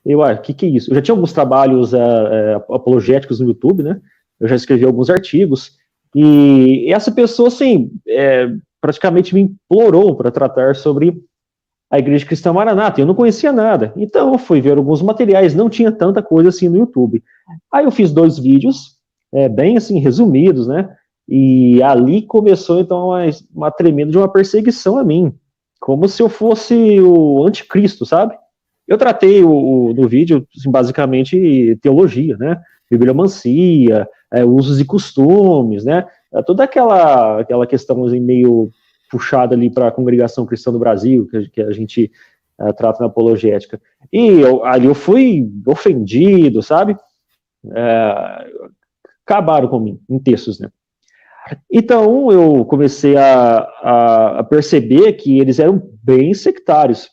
O que é isso? Eu já tinha alguns trabalhos apologéticos no YouTube, né? Eu já escrevi alguns artigos, e essa pessoa, assim, praticamente me implorou para tratar sobre a Igreja Cristã Maranata. Eu não conhecia nada, então eu fui ver alguns materiais, não tinha tanta coisa assim no YouTube. Aí eu fiz 2 vídeos, bem assim, resumidos, né? E ali começou, então, uma tremenda de uma perseguição a mim, como se eu fosse o anticristo, sabe? Eu tratei no vídeo, assim, basicamente, teologia, né? Bibliomancia, usos e costumes, né? Toda aquela questão assim, meio puxada ali para a congregação cristã do Brasil, que a gente trata na apologética. E ali eu fui ofendido, sabe? Acabaram comigo, em textos, né? Então eu comecei a perceber que eles eram bem sectários.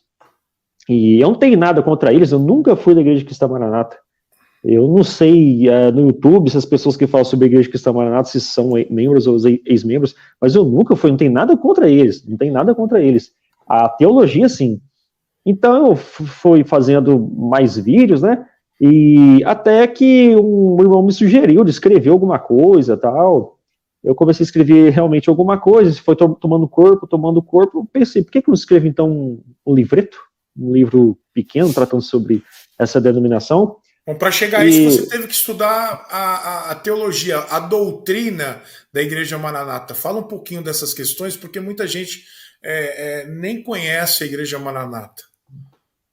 E eu não tenho nada contra eles, eu nunca fui da Igreja Cristã Maranata. Eu não sei no YouTube se as pessoas que falam sobre a Igreja Cristã Maranata se são membros ou ex-membros, mas eu nunca fui, não tenho nada contra eles, não tenho nada contra eles. A teologia, sim. Então eu fui fazendo mais vídeos, né? E até que um irmão me sugeriu de escrever alguma coisa, tal. Eu comecei a escrever realmente alguma coisa, foi tomando corpo, eu pensei, por que eu não escrevo então um livreto? Um livro pequeno, tratando sobre essa denominação. Bom, para chegar a isso, você teve que estudar a teologia, a doutrina da Igreja Maranata. Fala um pouquinho dessas questões, porque muita gente nem conhece a Igreja Maranata.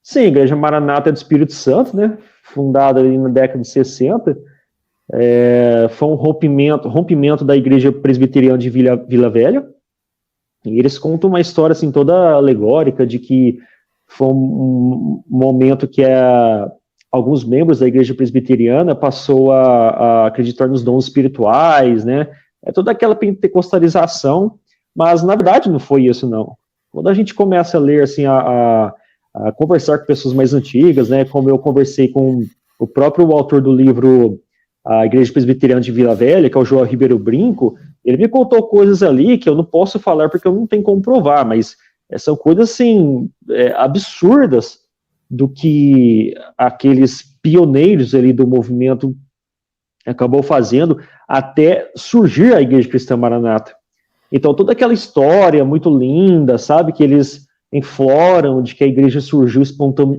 Sim, a Igreja Maranata é do Espírito Santo, né? Fundada ali na década de 60. Foi um rompimento da Igreja Presbiteriana de Vila Velha. E eles contam uma história assim, toda alegórica de que foi um momento que alguns membros da Igreja Presbiteriana passou a acreditar nos dons espirituais, né? Toda aquela pentecostalização, mas na verdade não foi isso, não. Quando a gente começa a ler, assim, a conversar com pessoas mais antigas, né? Como eu conversei com o próprio autor do livro A Igreja Presbiteriana de Vila Velha, que é o João Ribeiro Brinco, ele me contou coisas ali que eu não posso falar porque eu não tenho como provar, mas são coisas, assim, absurdas do que aqueles pioneiros ali do movimento acabou fazendo até surgir a Igreja Cristã Maranata. Então, toda aquela história muito linda, sabe, que eles enfloram de que a igreja surgiu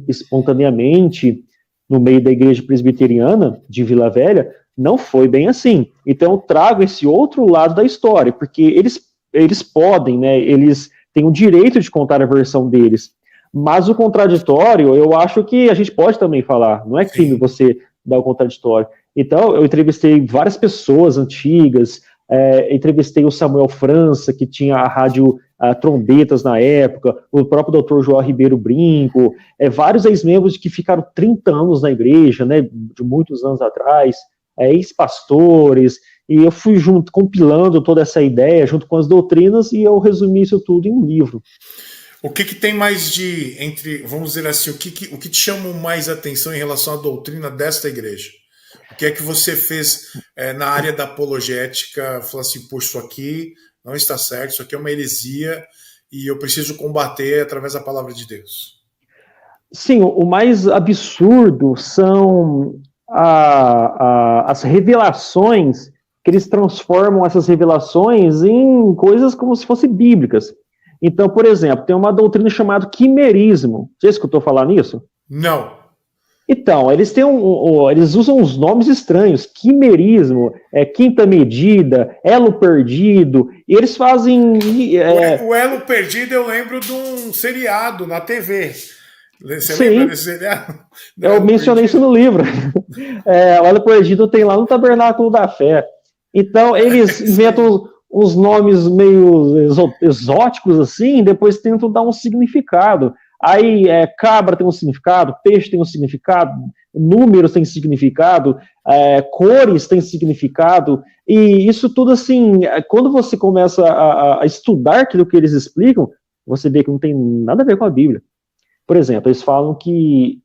espontaneamente no meio da Igreja Presbiteriana de Vila Velha, não foi bem assim. Então, eu trago esse outro lado da história, porque eles podem, né, eles têm o direito de contar a versão deles, mas o contraditório, eu acho que a gente pode também falar, não é crime você dar o contraditório. Então, eu entrevistei várias pessoas antigas, entrevistei o Samuel França, que tinha a rádio Trombetas na época, o próprio doutor João Ribeiro Brinco, vários ex-membros que ficaram 30 anos na igreja, né, de muitos anos atrás, ex-pastores, e eu fui compilando toda essa ideia junto com as doutrinas, e eu resumi isso tudo em um livro. O que tem mais vamos dizer assim, o que te chama mais atenção em relação à doutrina desta igreja? O que é que você fez na área da apologética? Falou assim, poxa, isso aqui não está certo, isso aqui é uma heresia e eu preciso combater através da palavra de Deus. Sim, o mais absurdo são as revelações, que eles transformam essas revelações em coisas como se fossem bíblicas. Então, por exemplo, tem uma doutrina chamada quimerismo. Você escutou falar nisso? Não. Então, eles usam uns nomes estranhos, quimerismo, quinta medida, elo perdido, e eles fazem... O elo perdido eu lembro de um seriado na TV. Você Sim, lembra desse seriado? Eu mencionei isso no livro. O elo perdido tem lá no Tabernáculo da Fé. Então, eles inventam uns nomes meio exóticos assim, e depois tentam dar um significado. Aí cabra tem um significado, peixe tem um significado, números tem significado, cores tem significado, e isso tudo assim, quando você começa a estudar aquilo que eles explicam, você vê que não tem nada a ver com a Bíblia. Por exemplo, eles falam que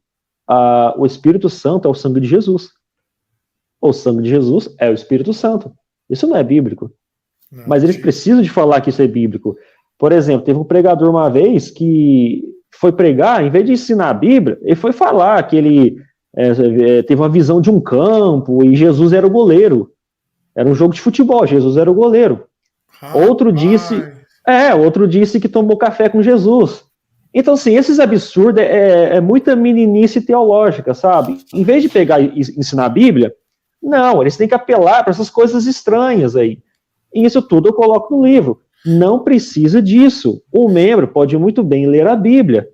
o Espírito Santo é o sangue de Jesus. O sangue de Jesus é o Espírito Santo. Isso não é bíblico. Mas eles precisam de falar que isso é bíblico. Por exemplo, teve um pregador uma vez que foi pregar, em vez de ensinar a Bíblia, ele foi falar que ele teve uma visão de um campo e Jesus era o goleiro. Era um jogo de futebol, Jesus era o goleiro. Outro disse que tomou café com Jesus. Então, assim, esses absurdos é muita meninice teológica, sabe? Em vez de pegar e ensinar a Bíblia, não, eles têm que apelar para essas coisas estranhas aí. E isso tudo eu coloco no livro. Não precisa disso. O membro pode muito bem ler a Bíblia.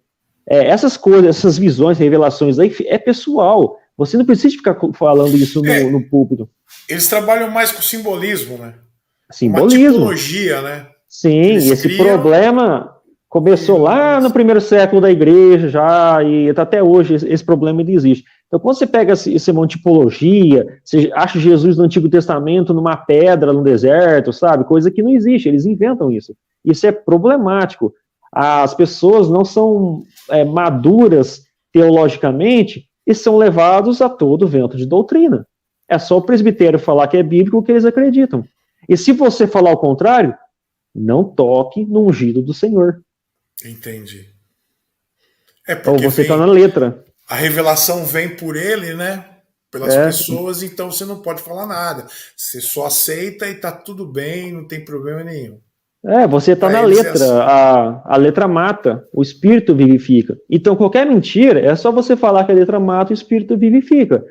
Essas coisas, essas visões, revelações aí, é pessoal. Você não precisa ficar falando isso no púlpito. Eles trabalham mais com simbolismo, né? Simbolismo. Uma tipologia, né? Sim, esse problema começou lá no primeiro século da igreja já, e até hoje esse problema ainda existe. Então, quando você pega esse monte de tipologia, você acha Jesus no Antigo Testamento numa pedra no deserto, sabe? Coisa que não existe, eles inventam isso. Isso é problemático. As pessoas não são maduras teologicamente e são levados a todo vento de doutrina. É só o presbitério falar que é bíblico que eles acreditam. E se você falar o contrário, não toque no ungido do Senhor. Entendi. Ou você está na letra. A revelação vem por ele, né? Pelas pessoas, então você não pode falar nada. Você só aceita e tá tudo bem, não tem problema nenhum. Você está na letra. A letra mata, o espírito vivifica. Então, qualquer mentira, é só você falar que a letra mata e o espírito vivifica.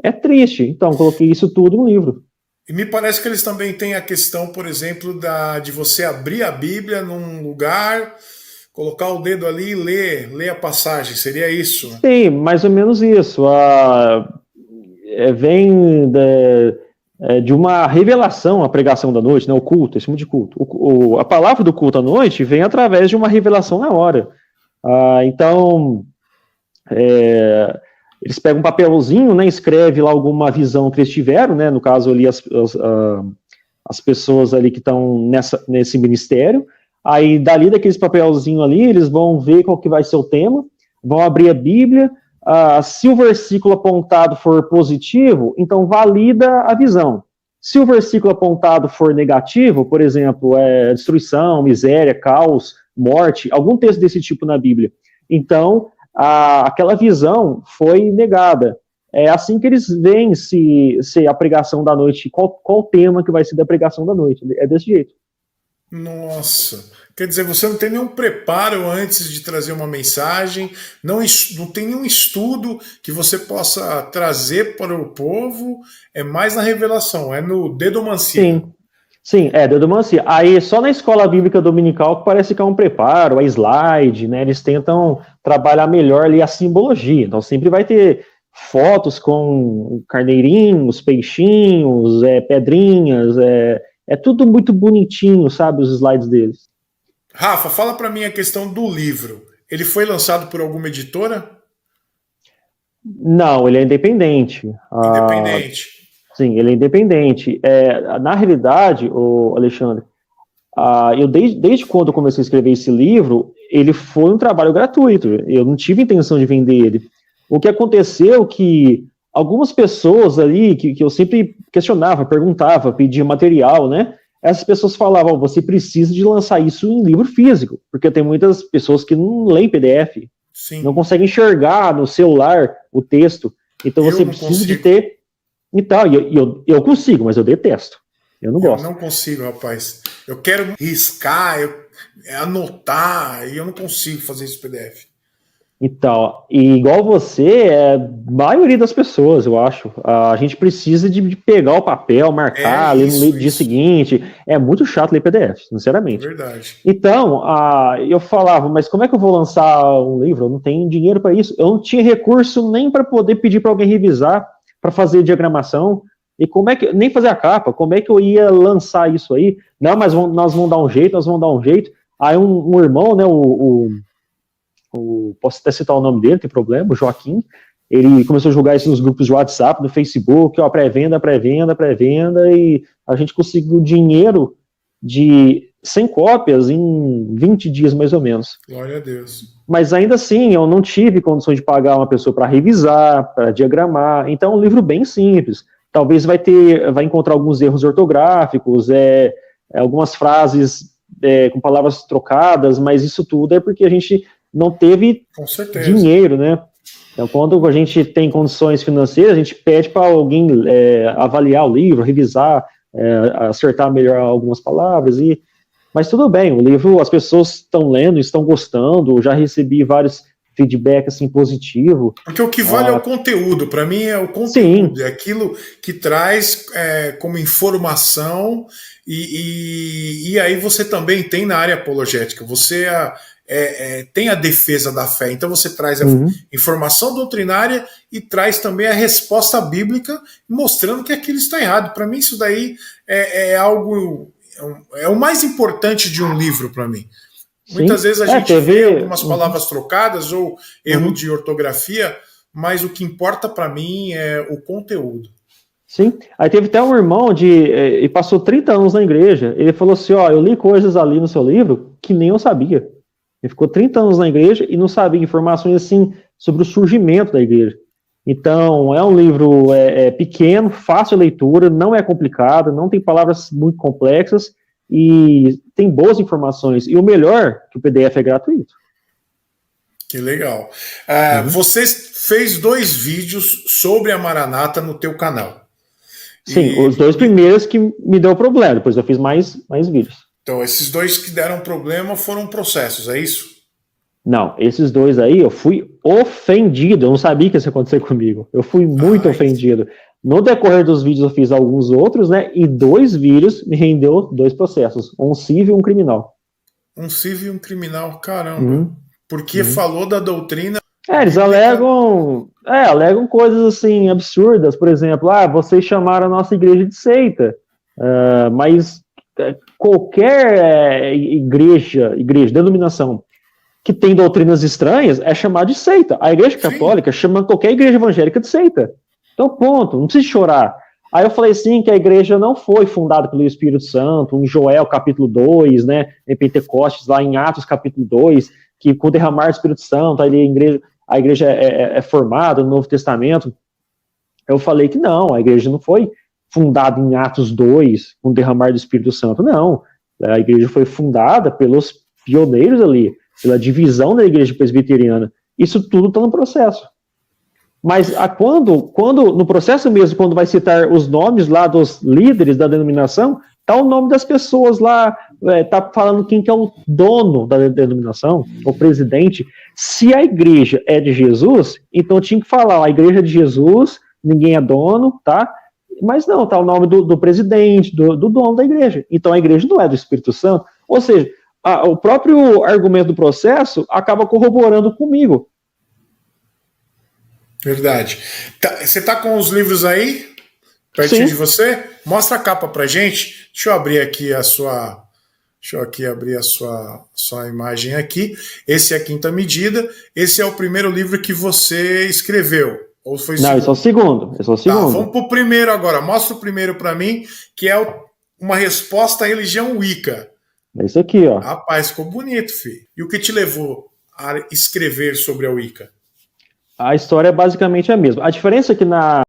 É triste. Então, coloquei isso tudo no livro. E me parece que eles também têm a questão, por exemplo, de você abrir a Bíblia num lugar, colocar o dedo ali e ler a passagem. Seria isso? Né? Sim, mais ou menos isso. Vem de uma revelação, a pregação da noite, né, o culto, esse tipo de culto. A palavra do culto à noite vem através de uma revelação na hora. Então, eles pegam um papelzinho, né, escreve lá alguma visão que eles tiveram, né, no caso ali as pessoas ali que estão nesse ministério. Aí, dali daqueles papelzinhos ali, eles vão ver qual que vai ser o tema, vão abrir a Bíblia, se o versículo apontado for positivo, então valida a visão. Se o versículo apontado for negativo, por exemplo, destruição, miséria, caos, morte, algum texto desse tipo na Bíblia, então aquela visão foi negada. É assim que eles veem se a pregação da noite, qual o tema que vai ser da pregação da noite. É desse jeito. Nossa, quer dizer, você não tem nenhum preparo antes de trazer uma mensagem, não tem nenhum estudo que você possa trazer para o povo, é mais na revelação, é no dedomancia. Sim, dedomancia. Aí só na escola bíblica dominical que parece que é um preparo, a slide, né, eles tentam trabalhar melhor ali a simbologia, então sempre vai ter fotos com carneirinhos, peixinhos, pedrinhas, é tudo muito bonitinho, sabe, os slides deles. Rafa, fala para mim a questão do livro. Ele foi lançado por alguma editora? Não, ele é independente. Independente. Sim, ele é independente. Na realidade, Alexandre, eu desde quando eu comecei a escrever esse livro, ele foi um trabalho gratuito. Eu não tive intenção de vender ele. O que aconteceu é que algumas pessoas ali, que eu sempre questionava, perguntava, pedia material, né? Essas pessoas falavam, você precisa de lançar isso em livro físico, porque tem muitas pessoas que não leem PDF, Sim. Não conseguem enxergar no celular o texto, então você precisa de ter... Então, eu consigo, mas eu detesto, eu não gosto. Eu não consigo, rapaz. Eu quero riscar, anotar, e eu não consigo fazer isso em PDF. Então, e igual você, a maioria das pessoas, eu acho, a gente precisa de pegar o papel, marcar, ler no dia seguinte. É muito chato ler PDF, sinceramente. É verdade. Então, eu falava, mas como é que eu vou lançar um livro? Eu não tenho dinheiro para isso. Eu não tinha recurso nem para poder pedir para alguém revisar, para fazer diagramação. E como é que, nem fazer a capa, como é que eu ia lançar isso aí? Não, mas nós vamos dar um jeito, Aí um irmão, né, posso até citar o nome dele, não tem problema, o Joaquim, ele começou a jogar isso nos grupos de WhatsApp, no Facebook, pré-venda, e a gente conseguiu dinheiro de 100 cópias em 20 dias, mais ou menos. Glória a Deus. Mas ainda assim, eu não tive condições de pagar uma pessoa para revisar, para diagramar, então é um livro bem simples. Talvez vai encontrar alguns erros ortográficos, algumas frases com palavras trocadas, mas isso tudo é porque a gente não teve Com certeza. dinheiro, né? Então, quando a gente tem condições financeiras, a gente pede para alguém avaliar o livro, revisar, acertar melhor algumas palavras, mas tudo bem, o livro, as pessoas estão lendo, estão gostando, já recebi vários feedbacks assim, positivo. Porque o que vale é o conteúdo, para mim é o conteúdo, sim, é aquilo que traz como informação, e aí você também tem na área apologética, você tem a defesa da fé, então você traz a informação doutrinária e traz também a resposta bíblica, mostrando que aquilo está errado. Para mim isso daí é algo, é o mais importante de um livro para mim. Muitas vezes a gente vê algumas palavras trocadas ou erro de ortografia, mas o que importa para mim é o conteúdo. Sim, aí teve até um irmão e passou 30 anos na igreja, ele falou assim, eu li coisas ali no seu livro que nem eu sabia. Ele ficou 30 anos na igreja e não sabia informações assim sobre o surgimento da igreja. Então, é um livro pequeno, fácil de leitura, não é complicado, não tem palavras muito complexas, e tem boas informações. E o melhor, que o PDF é gratuito. Que legal. Você fez 2 vídeos sobre a Maranata no teu canal. Sim, os 2 primeiros que me deu problema, depois eu fiz mais vídeos. Então, esses 2 que deram problema foram processos, é isso? Não, esses 2 aí eu fui ofendido, eu não sabia que isso ia acontecer comigo. Eu fui muito ofendido. No decorrer dos vídeos eu fiz alguns outros, né? E 2 vídeos me rendeu 2 processos, um civil e um criminal. Um civil e um criminal, caramba. Porque falou da doutrina. Eles alegam coisas assim absurdas, por exemplo, vocês chamaram a nossa igreja de seita, mas qualquer igreja, denominação que tem doutrinas estranhas é chamada de seita. A igreja católica chama qualquer igreja evangélica de seita. Então, ponto, não precisa chorar. Aí eu falei assim, que a igreja não foi fundada pelo Espírito Santo, em Joel capítulo 2, né, em Pentecostes, lá em Atos capítulo 2, que com o derramar do Espírito Santo, a igreja é formada no Novo Testamento. Eu falei que não, a igreja não foi fundada em Atos 2, com o derramar do Espírito Santo, não. A igreja foi fundada pelos pioneiros ali, pela divisão da igreja presbiteriana. Isso tudo está no processo. Mas quando no processo mesmo, quando vai citar os nomes lá dos líderes da denominação, tá o nome das pessoas lá, tá falando quem que é o dono da denominação, o presidente. Se a igreja é de Jesus, então tinha que falar, a igreja é de Jesus, ninguém é dono, tá? Mas não, tá o nome do presidente, do dono da igreja. Então a igreja não é do Espírito Santo. Ou seja, o próprio argumento do processo acaba corroborando comigo. Verdade. Você tá com os livros aí? Pertinho de você? Mostra a capa pra gente. Deixa eu abrir aqui a sua. Deixa eu aqui abrir a sua imagem aqui. Esse é a Quinta Medida. Esse é o primeiro livro que você escreveu. Ou foi o segundo? Não, esse é o segundo. Tá, vamos pro primeiro agora. Mostra o primeiro para mim, que é uma resposta à religião Wicca. É isso aqui, ó. Rapaz, ficou bonito, filho. E o que te levou a escrever sobre a Wicca? A história é basicamente a mesma. A diferença é que